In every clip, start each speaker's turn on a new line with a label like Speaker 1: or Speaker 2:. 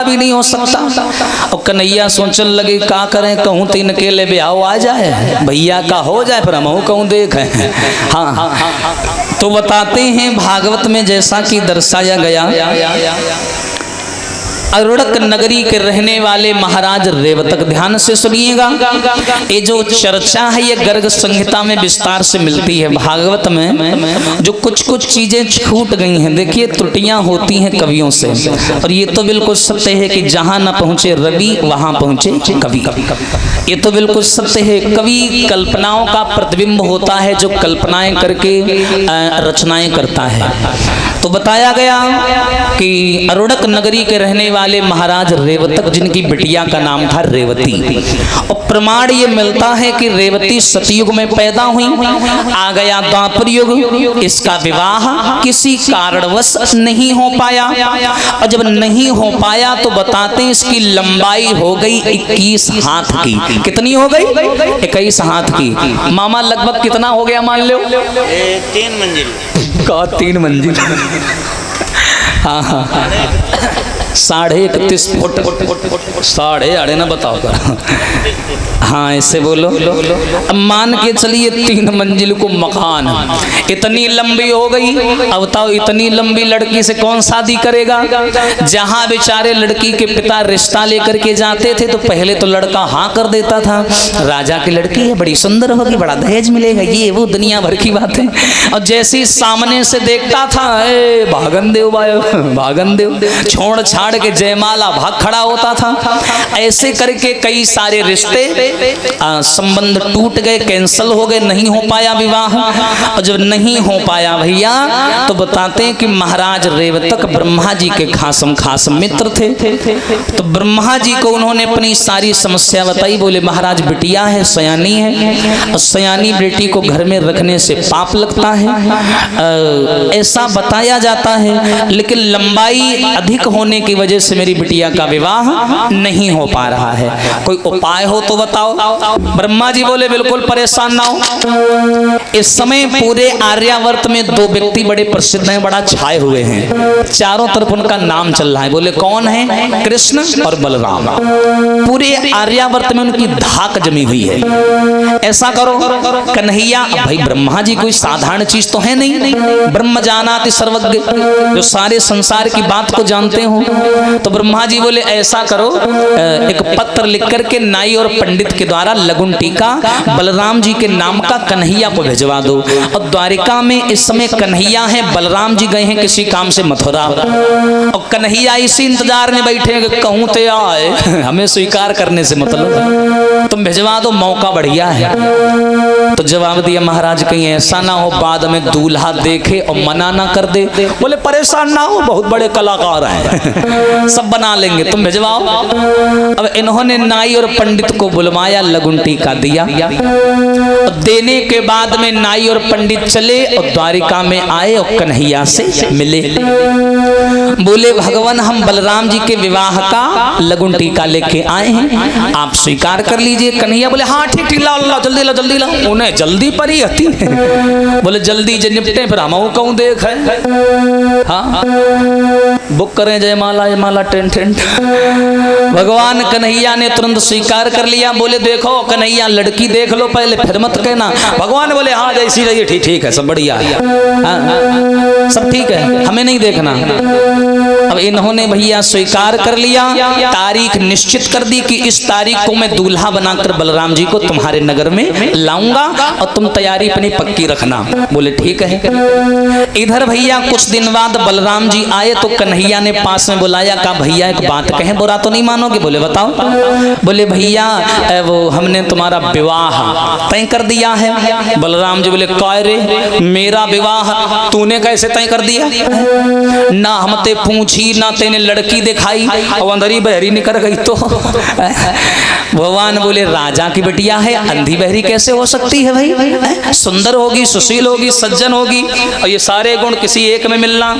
Speaker 1: भी नहीं हो सकता। और कन्हैया सोचने लगे का करें, कहूँ तीन अकेले ब्याह आ जाए, भैया का हो जाए, फिर हम कहूँ देखें। हाँ, तो बताते हैं भागवत में जैसा कि दर्शाया गया, अरुणक नगरी के रहने वाले महाराज रेवतक, ध्यान से सुनिएगा। ये जो चर्चा है ये गर्ग संहिता में विस्तार से मिलती है। भागवत में जो कुछ कुछ चीजें छूट गई हैं, देखिए त्रुटियां होती हैं कवियों से, और ये तो बिल्कुल सत्य है कि जहां न पहुंचे रवि वहां पहुंचे कवि। ये तो बिल्कुल सत्य है। कवि कल्पनाओं का प्रतिबिंब होता है, जो कल्पनाएं करके रचनाएं करता है। तो बताया गया कि अरुणक नगरी के रहने वाले महाराज रेवतक, जिनकी बिटिया का नाम था रेवती, और प्रमाण ये मिलता है कि रेवती सतयुग में पैदा हुई। आ गया द्वापर युग, इसका विवाह किसी कारणवश नहीं हो पाया, और जब नहीं हो पाया तो बताते हैं इसकी लंबाई हो गई 21 हाथ की। कितनी हो गई? 21 हाथ की। मामा लगभग कितना हो गया मान लो?
Speaker 2: 3 मंजिल
Speaker 1: का 3 मंजिल। हाँ हाँ, 31.5 फुट, 8.5 ना बताओ कर। हाँ ऐसे बोलो। अब मान के चलिए 3 मंजिल को मकान, इतनी लंबी हो गई। अब बताओ इतनी लंबी लड़की से कौन शादी करेगा? जहाँ बेचारे लड़की के पिता रिश्ता लेकर के जाते थे तो पहले तो लड़का हाँ कर देता था, राजा की लड़की है, बड़ी सुंदर होगी, बड़ा दहेज मिलेगा, ये वो दुनिया भर की बात है। और जैसे ही सामने से देखता था, भागन देव भागन देव, छोड़ छाड़ के जयमाला भाग खड़ा होता था। ऐसे करके कई सारे रिश्ते संबंध टूट गए, कैंसल हो गए, नहीं हो पाया विवाह। और जब नहीं हो पाया भैया तो बताते हैं कि महाराज रेवतक ब्रह्मा जी के खासम खास मित्र थे। तो ब्रह्मा जी को उन्होंने अपनी सारी समस्या बताई। बोले महाराज बिटिया है, सयानी है, और सयानी बेटी को घर में रखने से पाप लगता है, ऐसा बताया जाता है। लेकिन लंबाई अधिक होने की वजह से मेरी बिटिया का विवाह नहीं हो पा रहा है, कोई उपाय हो तो बताओ। ब्रह्मा जी बोले बिल्कुल परेशान ना हो। इस समय पूरे आर्यावर्त में 2 व्यक्ति बड़े प्रसिद्ध हैं, बड़ा छाए हुए हैं, चारों तरफ उनका नाम चल रहा है। बोले कौन है? कृष्ण और बलराम। पूरे आर्यावर्त में उनकी धाक जमी हुई है। ऐसा करो कन्हैया, भाई ब्रह्मा जी कोई साधारण चीज तो है नहीं, ब्रह्म जानाति सर्वज्ञ, जो सारे संसार की बात को जानते हो। तो ब्रह्मा जी बोले ऐसा करो, एक पत्र लिख करके नाई और पंडित के द्वारा लगुन टीका बलराम जी के नाम का कन्हैया को भिजवा दो। और द्वारिका में इस समय कन्हैया है, बलराम जी गए हैं किसी काम से मथुरा, और कन्हैया इसी इंतजार में बैठे हैं कि कहूँ तो आए, हमें स्वीकार करने से मतलब, तुम भिजवा दो, मौका बढ़िया है। तो जवाब दिया महाराज कहीं ऐसा ना हो बाद में दूल्हा देखे और मना ना कर दे। बोले परेशान ना हो, बहुत बड़े कलाकार हैं, सब बना लेंगे, तुम भिजवाओ। अब इन्होंने नाई और पंडित को बुलवाया, लगुन टीका दिया। देने के बाद में नाई और पंडित चले और द्वारिका में आए और कन्हैया से मिले। बोले भगवान हम बलराम जी के विवाह का लगुन टीका लेके आए हैं, आप स्वीकार कर लीजिए। कन्हैया बोले हाँ ठीक ठीक, लाओ लाओ, जल्दी लाओ जल्दी लाओ। उन्हें जल्दी पर ही आती है। बोले जल्दी जे निपटे फिर हम कहूँ देख है। हाँ बुक करें जयमाला जयमाला टेंट टेंट। भगवान कन्हैया ने तुरंत स्वीकार कर लिया। बोले देखो कन्हैया लड़की देख लो पहले, फिर मत कहना। भगवान बोले हाँ जैसी रहिए, ठीक ठीक है, सब बढ़िया है, सब ठीक है, हमें नहीं देखना। अब इन्होंने भैया स्वीकार कर लिया, तारीख निश्चित कर दी कि इस तारीख को मैं दूल्हा बनाकर बलराम जी को तुम्हारे नगर में लाऊंगा और तुम तैयारी अपनी पक्की रखना। बोले ठीक है। इधर भैया कुछ दिन बाद बलराम जी आए तो कन्हैया ने पास में बुलाया, कहा भैया एक बात कहें, बुरा तो नहीं मानोगे? बोले बताओ। बोले भैया वो हमने तुम्हारा विवाह तय कर दिया है। बलराम जी बोले काय रे, मेरा विवाह तूने कैसे तय कर दिया? ना हम ते पूछी ना तेने लड़की दिखाई और अंदर ही बहरी निकल गई। तो भगवान बोले राजा की बिटिया है, अंधी बहरी कैसे हो सकती है भाई? सुंदर होगी, सुशील होगी, सज्जन होगी, और ये सारे गुण किसी एक में मिलना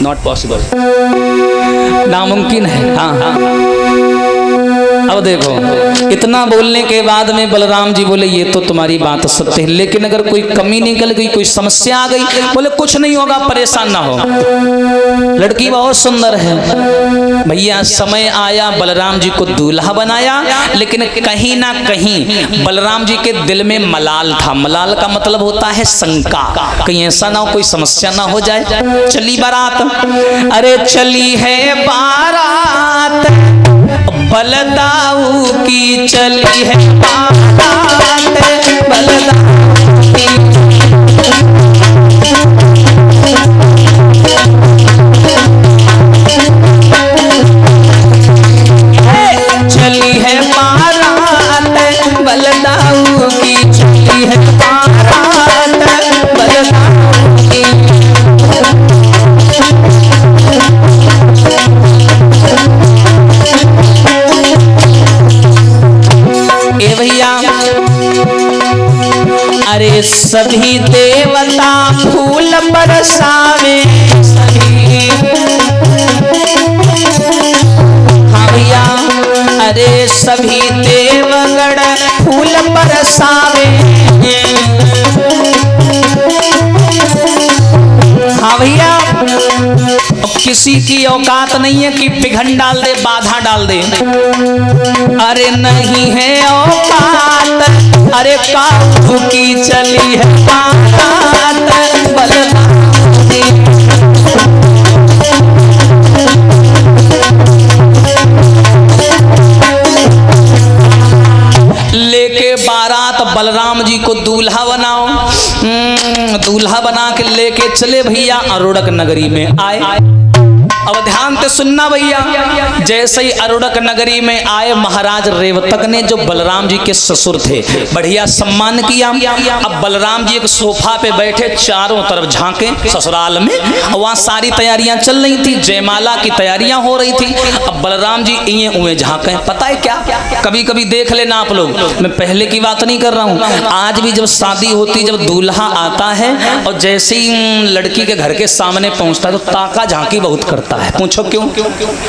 Speaker 1: नॉट पॉसिबल, नामुमकिन है। हाँ हाँ अब देखो, इतना बोलने के बाद में बलराम जी बोले ये तो तुम्हारी बात सत्य है, लेकिन अगर कोई कमी निकल गई, कोई समस्या आ गई, बोले कुछ नहीं होगा, परेशान ना हो, लड़की बहुत सुंदर है। भैया समय आया, बलराम जी को दूल्हा बनाया, लेकिन कहीं ना कहीं बलराम जी के दिल में मलाल था। मलाल का मतलब होता है शंका, कहीं ऐसा ना हो, कोई समस्या ना हो जाए। चली बारात, अरे चली है बारात बलदाऊ की, चली है बारात बलदाऊ की। चली है बारात बलदाऊ की, चली है बारात बलदाऊ की। ए भैया, अरे सभी देवता फूल बरसावे, सभी, हाँ भैया, अरे सभी देवगण फूल बरसावे। हाँ भैया, किसी की औकात नहीं है कि पिघन डाल दे, बाधा डाल दे, अरे नहीं है औकात, अरे काबू की चली है बारात बलदाऊ की। लेके बारात बलराम जी को दूल्हा बनाओ, दूल्हा बना के लेके चले भैया अरोड़क नगरी में आए। अब ध्यान से सुनना भैया, जैसे ही अरोड़क नगरी में आए, महाराज रेवतक ने, जो बलराम जी के ससुर थे, बढ़िया सम्मान किया। अब बलराम जी एक सोफा पे बैठे, चारों तरफ झांके ससुराल में, वहां सारी तैयारियां चल रही थी, जयमाला की तैयारियां हो रही थी। अब बलराम जी इए उए झांके, पता है क्या, कभी कभी देख लेना आप लोग, मैं पहले की बात नहीं कर रहा हूँ, आज भी जब शादी होती, जब दूल्हा आता है और जैसे ही लड़की के घर के सामने पहुंचता है, तो ताका झांकी बहुत करता है। पूछो क्यों?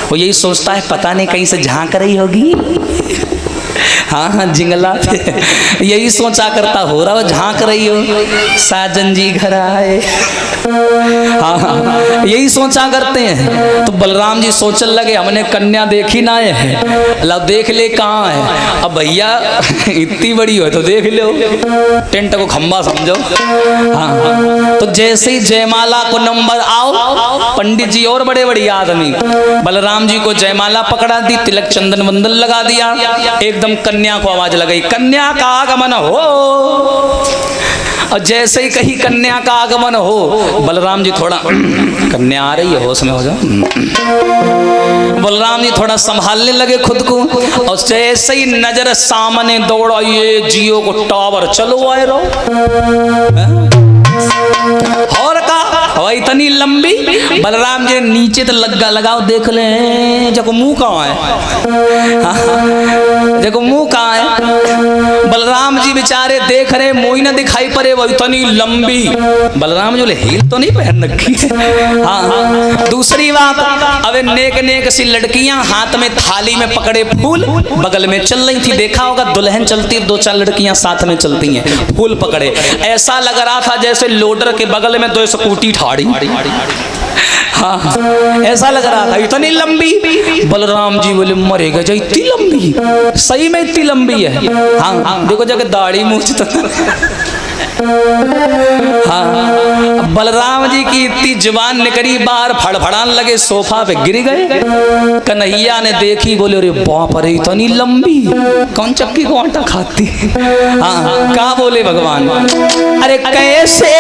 Speaker 1: वो यही सोचता है पता नहीं कहीं से झांक रही होगी, हाँ हाँ जिंगला यही सोचा करता, हो रहा हो झांक रही हो, साजन जी घर आए, हाँ हाँ यही सोचा करते हैं। तो बलराम जी सोचने लगे हमने कन्या देखी ना है, ला देख ले कहाँ है। अब भैया इतनी बड़ी हो तो देख लो, टेंट को खंबा समझो। हाँ हाँ, तो जैसे ही जयमाला को नंबर आओ, पंडित जी और बड़े बड़े आदमी बलराम जी को जयमाला पकड़ा दी, तिलक चंदन वंदन लगा दिया, एकदम कन्या को आवाज लगाई, कन्या का आगमन हो। और जैसे ही कहीं कन्या का आगमन हो, बलराम जी थोड़ा, कन्या आ रही है, होश में हो जाओ। बलराम जी थोड़ा संभालने लगे खुद को, और जैसे ही नजर सामने दौड़ा, ये जियो को टावर चलो आए रहो, और का इतनी लंबी। बलराम जी नीचे तो लगाओ देख ले, जको मुंह कहाँ है, देखो मुंह कहाँ है। बलराम जी बेचारे देख रहे, मुंह न दिखाई पड़े, वो इतनी लंबी। बलराम जी बोले हील तो नहीं पहन रखी है। हाँ, दूसरी बात, अब नेक नेक सी लड़कियां हाथ में थाली में पकड़े फूल, बगल में चल रही थी। देखा होगा दुल्हन चलती है, दो चार लड़कियां साथ में चलती हैं, फूल पकड़े। ऐसा लग रहा था जैसे लोडर के बगल में दो स्कूटी ठाड़ी। हाँ, ऐसा लग रहा था, इतनी लंबी। बलराम जी बोले मरेगा जो इतनी लंबी, सही में इतनी लंबी है। हाँ, देखो जगह दाढ़ी मूंछ तो। हाँ, बलराम जी की इतनी जुबान निकली बाहर, फड़फड़ान लगे, सोफा पे गिर गए। कन्हैया ने देखी, बोले अरे बाप रे इतनी लंबी, कौन चक्की को आटा खाती। हाँ, क्या बोले भगवान, अरे कैसे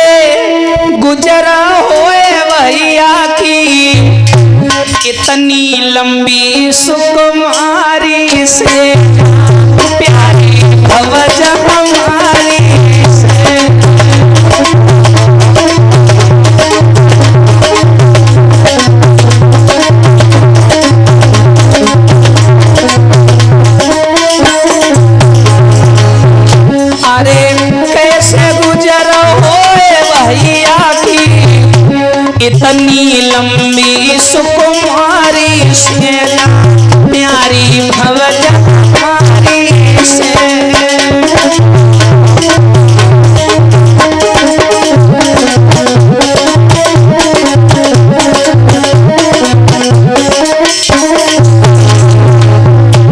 Speaker 1: गुजरा होए भैया की इतनी लंबी सुकुमारी से, प्यारी भवज हमारी से। अरे कैसे गुजर होए भैया की इतनी लंबी सुकुमारी से, प्यारी भवज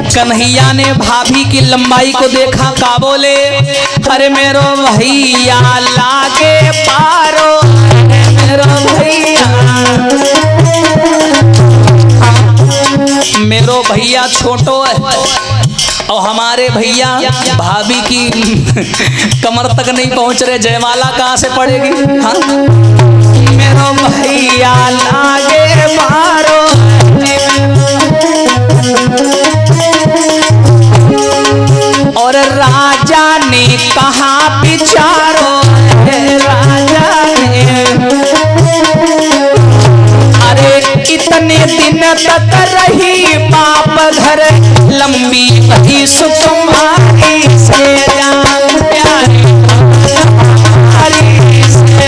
Speaker 1: कन्हैया ने भाभी की लंबाई को देखा, का बोले, अरे मेरो भैया लागे पारो, मेरो भैया, मेरो भैया छोटो है और हमारे भैया भाभी की कमर तक नहीं पहुंच रहे, जयमाला कहाँ से पड़ेगी। हाँ? मेरो भैया लागे मारो, और राजा ने कहा बिचारो, राजा ने, अरे इतने दिन तक रही बाप घर, लंबी बही सुकुमारी से जान प्यारी से।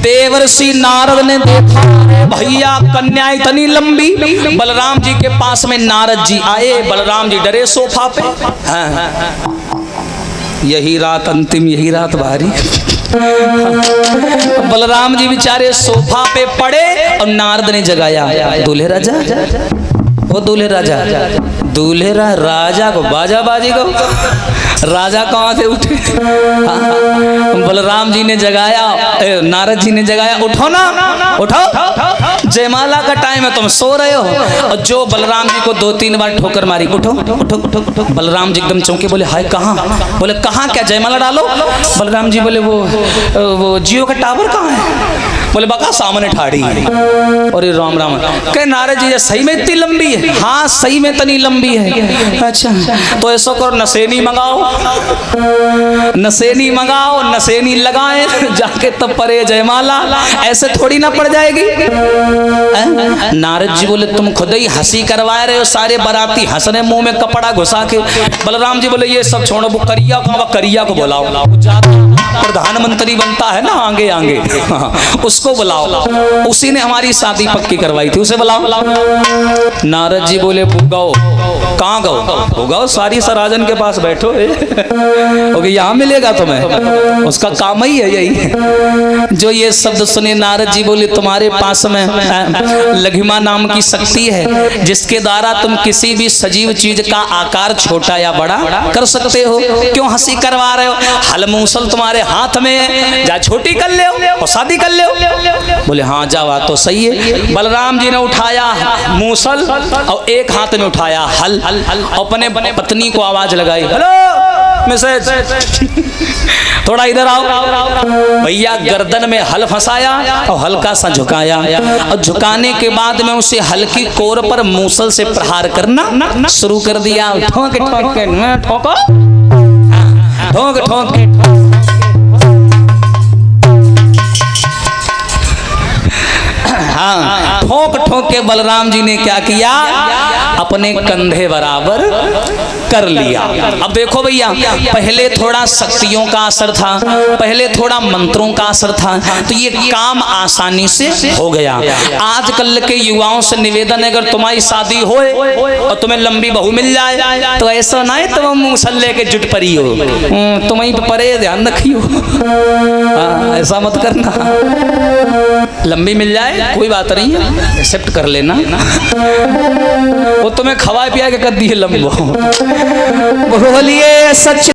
Speaker 1: देवर्षि नारद ने देखा भैया कन्या इतनी लंबी, बलराम जी के पास में नारद जी आए, बलराम जी डरे सोफा पे। हाँ। यही रात अंतिम, यही रात भारी। बलराम जी बेचारे सोफा पे पड़े और नारद ने जगाया, दूल्हे राजा, वो दूल्हे राजा, दूल्हे राजा को बाजा बाजी को, राजा कहाँ से उठे। बलराम जी ने जगाया, नारद जी ने जगाया, उठो ना, उठो, जयमाला का टाइम है, तुम सो रहे हो। और जो बलराम जी को 2-3 बार ठोकर मारी, उठो उठो उठो। बलराम जी एकदम चौंके, बोले हाय कहाँ, बोले कहाँ, क्या जयमाला डालो। बलराम जी बोले वो जियो का टावर कहाँ है, बोले बका सामने ठाड़ी। अरे राम राम, कहे नारद जी सही में इतनी लंबी है। हाँ सही में इतनी लंबी है। अच्छा तो ऐसा करो नसेनी मंगाओ, नसेनी मंगाओ, नसेनी लगाए जाके तब परे जयमाला, ऐसे थोड़ी ना पड़ जाएगी। नारद जी बोले तुम खुद ही हंसी करवा रहे हो, सारे बाराती हंस रहे मुंह में कपड़ा घुसा के। बलराम जी बोले ये सब छोड़ो, वो करिया को, करिया को बुलाओ, प्रधानमंत्री बनता है ना आगे आगे, उसको बुलाओ, उसी ने हमारी शादी पक्की करवाई थी, उसे बुलाओ। नारद जी बोले गौ, कहाँ गौ, गौ सारी सराजन के पास बैठो, यहाँ मिलेगा तुम्हें, उसका काम ही है यही। जो ये शब्द सुने नारद जी बोले तुम्हारे पास में लघिमा नाम की शक्ति है, जिसके द्वारा तुम किसी भी सजीव चीज का आकार छोटा या बड़ा कर सकते हो, क्यों हंसी करवा रहे हो। हल मूसल तुम्हारे हाथ में है, जा छोटी कर ले और शादी कर ले। बोले हाँ जावा तो सही है। बलराम जी ने उठाया मूसल और एक हाथ में उठाया हल, अपने पत्नी को आवाज लगाई, हेलो मैसेज, थोड़ा इधर आओ। भैया गर्दन में हल फंसाया और हल्का सा झुकाया, और झुकाने के बाद में उसे हल्की कोर पर मूसल से प्रहार करना शुरू कर दिया। ठोक ठोक के ठोको, ठोक ठोक के हाँ, ठोक ठोक के बलराम जी ने क्या किया, अपने कंधे बराबर कर लिया। अब देखो भैया, पहले थोड़ा शक्तियों का असर था, पहले थोड़ा मंत्रों का असर था, तो ये काम आसानी से हो गया। आजकल के युवाओं से निवेदन है, अगर तुम्हारी शादी होए और तुम्हें लंबी बहू मिल जाए तो ऐसा ना है तुम मूसल लेके जुट पड़ी हो, तुम वहीं परे ध्यान रखियो, ऐसा मत करना। लंबी मिल जाए कोई बात नहीं है, एक्सेप्ट कर लेना, वो तुम्हें खवा पिया के कर दी है लंबो। बोलिए सच।